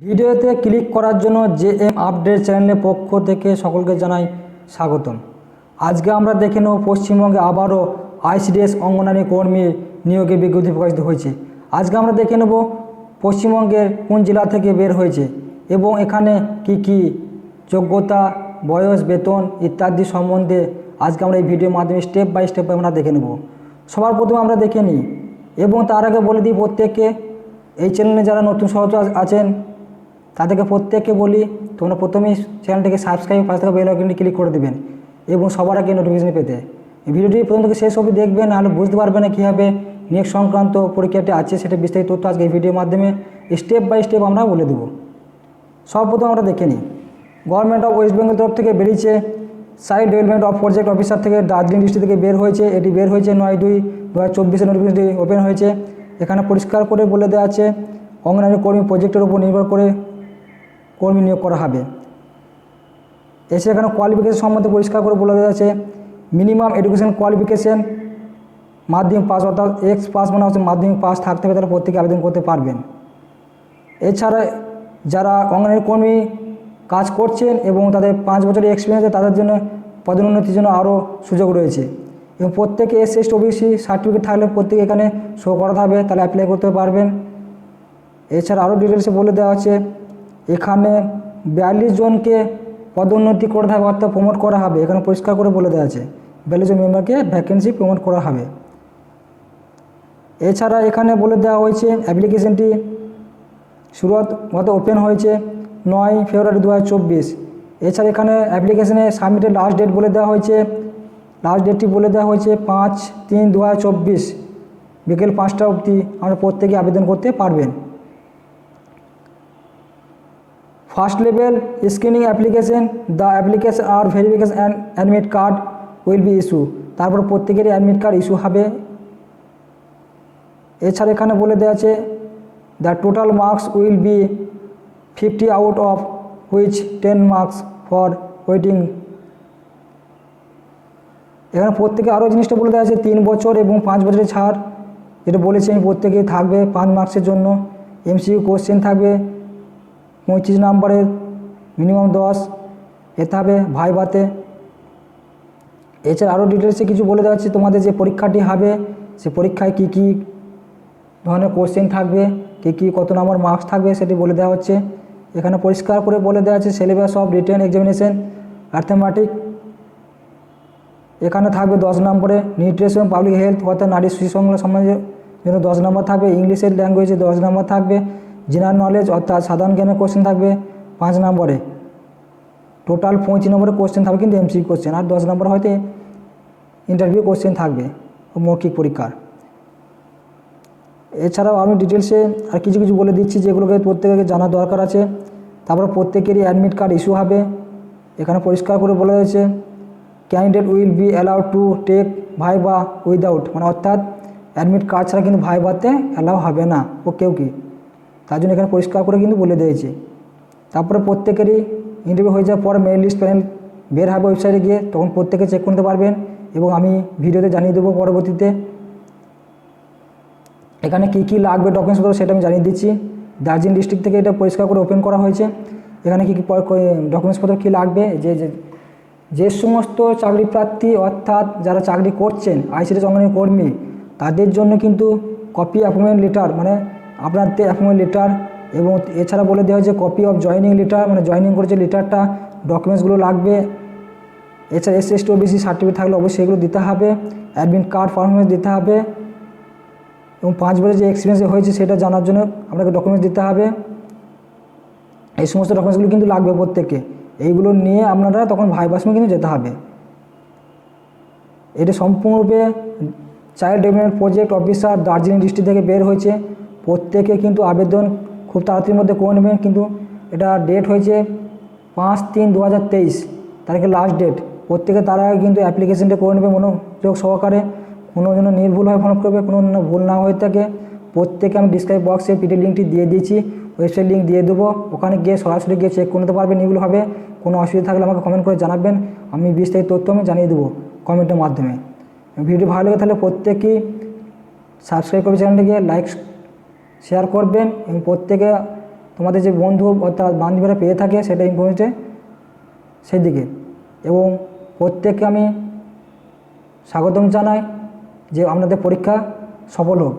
ভিডিওতে ক্লিক করার জন্য জেএম আপডেট চ্যানেলের পক্ষ থেকে সকলকে জানাই স্বাগতম। আজকে আমরা দেখে নেব পশ্চিমবঙ্গে আবারও আইসিডিএস অঙ্গনারী কর্মীর নিয়োগের বিজ্ঞপ্তি প্রকাশিত হয়েছে। আজকে আমরা দেখে নেব পশ্চিমবঙ্গের কোন জেলা থেকে বের হয়েছে এবং এখানে কি যোগ্যতা, বয়স, বেতন ইত্যাদি সম্বন্ধে আজকে আমরা এই ভিডিওর মাধ্যমে স্টেপ বাই স্টেপ আমরা দেখে নেব। সবার প্রথমে আমরা দেখে নিই এবং তার আগে বলে দিই প্রত্যেককে এই চ্যানেলে যারা নতুন সদস্য আছেন তাদেরকে প্রত্যেককে বলি তোমরা প্রথমেই চ্যানেলটিকে সাবস্ক্রাইব পাশে থাকা বেল আইকনটি ক্লিক করে দেবেন এবং সবার আগে নোটিফিকেশন পেতে এই ভিডিওটি প্রথম থেকে শেষ অবধি দেখবেন, নাহলে বুঝতে পারবেন না কীভাবে নিয়োগ সংক্রান্ত পরীক্ষাটি আছে সেটা বিস্তারিত তথ্য আজকে এই ভিডিওর মাধ্যমে স্টেপ বাই স্টেপ আমরা বলে দেবো। সর্বপ্রথম আমরা দেখে নিই গভর্নমেন্ট অফ ওয়েস্ট বেঙ্গল তরফ থেকে বেরিয়েছে site development of project officer থেকে দার্জিলিং ডিস্ট্রিক্ট থেকে বের হয়েছে। এটি বের হয়েছে 9/2/2024 নোটিফিকেশনটি ওপেন হয়েছে। এখানে পরিষ্কার করে বলে দেওয়া আছে অঙ্গনারী কর্মী প্রজেক্টের উপর নির্ভর করে কর্মী নিয়োগ করা হবে। এসে এখানে কোয়ালিফিকেশন সম্বন্ধে পরিষ্কার করে বলে দেওয়া আছে মিনিমাম এডুকেশন কোয়ালিফিকেশন মাধ্যমিক পাস, অর্থাৎ এক্স পাস মানে হচ্ছে মাধ্যমিক পাস থাকতে হবে, তারা প্রত্যেকে আবেদন করতে পারবেন। এছাড়া যারা অঙ্গনারী কর্মী কাজ করছেন এবং তাদের 5 বছরের এক্সপিরিয়েন্স আছে তাদের জন্য পদোন্নতির জন্য আরও সুযোগ রয়েছে এবং প্রত্যেকে এসসি এসটি ওবিসি সার্টিফিকেট থাকলে প্রত্যেকে এখানে শো করাতে হবে, তাহলে অ্যাপ্লাই করতে পারবেন। এছাড়া আরও ডিটেলসে বলে দেওয়া আছে এখানে 42 জনকে পদোন্নতি করে থাকবে, অর্থাৎ প্রমোট করা হবে। এখানে পরিষ্কার করে বলে দেওয়া আছে 42 জন মেম্বারকে ভ্যাকেন্সি প্রমোট করা হবে। এছাড়া এখানে বলে দেওয়া হয়েছে অ্যাপ্লিকেশনটি শুরুয়াত ওপেন হয়েছে 9 ফেব্রুয়ারি 2024। এছাড়া এখানে অ্যাপ্লিকেশনে সাবমিটের লাস্ট ডেট বলে দেওয়া হয়েছে, লাস্ট ডেটটি বলে দেওয়া হয়েছে 5/3/2024 বিকেল 5টা অবধি আমরা প্রত্যেকে আবেদন করতে পারবেন। First level screening application, the application আর verification and admit card will be issue, তারপর প্রত্যেকেরই অ্যাডমিট কার্ড ইস্যু হবে। এছাড়া এখানে বলে দেওয়া আছে the total marks will be 50 out of which 10 marks for waiting. এখানে প্রত্যেকে আরও জিনিসটা বলে দেওয়া আছে 3 বছর এবং 5 বছরের ছাড়, যেটা বলেছি আমি প্রত্যেকেই থাকবে 5 মার্কসের জন্য। এমসিকিউ কোশ্চেন থাকবে 25 নম্বরের, মিনিমাম 10 এতে হবে ভাইভাতে। এছাড়া আরও ডিটেলসে কিছু বলে দেওয়া হচ্ছে তোমাদের যে পরীক্ষাটি হবে সে পরীক্ষায় কী ধরনের কোশ্চেন থাকবে, কী কত নম্বর মার্কস থাকবে সেটি বলে দেওয়া হচ্ছে। এখানে পরিষ্কার করে বলে দেওয়া আছে syllabus of written examination arithmetic, এখানে থাকবে 10 নম্বরে। নিউট্রিশন পাবলিক হেলথ অর্থাৎ নারী সুসংখ্যা সমাজের জন্য 10 নম্বর থাকবে। ইংলিশের ল্যাঙ্গুয়েজে 10 নম্বর থাকবে। জেনারেল নলেজ অর্থাৎ সাধারণ জ্ঞানের কোশ্চেন থাকবে 5 নম্বরে। টোটাল 25 নম্বরের কোশ্চেন থাকবে কিন্তু এমসিকিউ কোশ্চেন, আর 10 নম্বর হয়তো ইন্টারভিউ কোশ্চেন থাকবে মৌখিক পরীক্ষার। এছাড়াও আমি ডিটেলসে আর কিছু বলে দিচ্ছি যেগুলোকে প্রত্যেকে জানা দরকার আছে। তারপর প্রত্যেকেরই অ্যাডমিট কার্ড ইস্যু হবে। এখানে পরিষ্কার করে বলা হয়েছে candidate will be allowed to take viva without, মানে অর্থাৎ অ্যাডমিট কার্ড ছাড়া কিন্তু ভাইভাতে অ্যালাউ হবে না কেউ তার জন্য এখানে পরিষ্কার করে কিন্তু বলে দিয়েছে। তারপরে প্রত্যেকেরই ইন্টারভিউ হয়ে যাওয়ার পর মেরিট লিস্ট প্যানেল বের হবে ওয়েবসাইটে গিয়ে, তখন প্রত্যেকে চেক করতে পারবেন এবং আমি ভিডিওতে জানিয়ে দেবো পরবর্তীতে। এখানে কী লাগবে ডকুমেন্টসপত্র সেটা আমি জানিয়ে দিচ্ছি। দার্জিলিং ডিস্ট্রিক্ট থেকে এটা পরিষ্কার করে ওপেন করা হয়েছে। এখানে কী ডকুমেন্টসপত্র কী লাগবে, যে সমস্ত চাকরি প্রার্থী অর্থাৎ যারা চাকরি করছেন আইসিডিএস অঙ্গনারী কর্মী তাদের জন্য কিন্তু কপি অ্যাপয়েন্টমেন্ট লেটার, মানে আপনাদের অ্যাপয়েন্টমেন্ট লেটার, এবং এছাড়া বলে দেওয়া হয়েছে কপি অফ জয়নিং লেটার, মানে জয়নিং করেছে লেটারটা, ডকুমেন্টসগুলো লাগবে। এছাড়া এসসি এসটি ওবিসি সার্টিফিকেট থাকলে অবশ্যই এগুলো দিতে হবে। অ্যাডমিট কার্ড পারফরমেন্স দিতে হবে এবং 5 বছর যে এক্সপিরিয়েন্স হয়েছে সেটা জানার জন্য আপনাকে ডকুমেন্টস দিতে হবে। এই সমস্ত ডকুমেন্টসগুলো কিন্তু লাগবে প্রত্যেককে। এইগুলো নিয়ে আপনারা তখন ভাইভার সময় কিন্তু যেতে হবে। এটা সম্পূর্ণরূপে child development project officer Darjeeling district থেকে বের হয়েছে। প্রত্যেকে কিন্তু আবেদন খুব তাড়াতাড়ির মধ্যে করে নেবেন, কিন্তু এটা ডেট হয়েছে 5/3/2023 তারিখে লাস্ট ডেট। প্রত্যেকে তারা কিন্তু অ্যাপ্লিকেশনটা করে নেবে মনোযোগ সহকারে, কোনো যেন নির্ভুল হয়ে ফলো করবে, কোনো যেন ভুল না হয়ে থাকে। প্রত্যেকে আমি ডিসক্রাইব বক্সে পিডিএফ লিঙ্কটি দিয়ে দিয়েছি, ওয়েবসাইট লিঙ্ক দিয়ে দেবো, ওখানে গিয়ে সরাসরি গিয়ে চেক করে নিতে পারবেন নির্ভুলভাবে। কোনো অসুবিধা থাকলে আমাকে কমেন্ট করে জানাবেন, আমি বিস্তারিত তথ্য আমি জানিয়ে দেবো কমেন্টের মাধ্যমে। ভিডিও ভালো লাগে তাহলে প্রত্যেকেই সাবস্ক্রাইব করবে চ্যানেলটিকে, লাইক শেয়ার করবেন এবং প্রত্যেকে তোমাদের যে বন্ধু অর্থাৎ বান্ধবীরা পেয়ে থাকে সেটা ইনফরমেশন সেই দিকে। এবং প্রত্যেককে আমি স্বাগতম জানাই যে আপনাদের পরীক্ষা সফল হোক।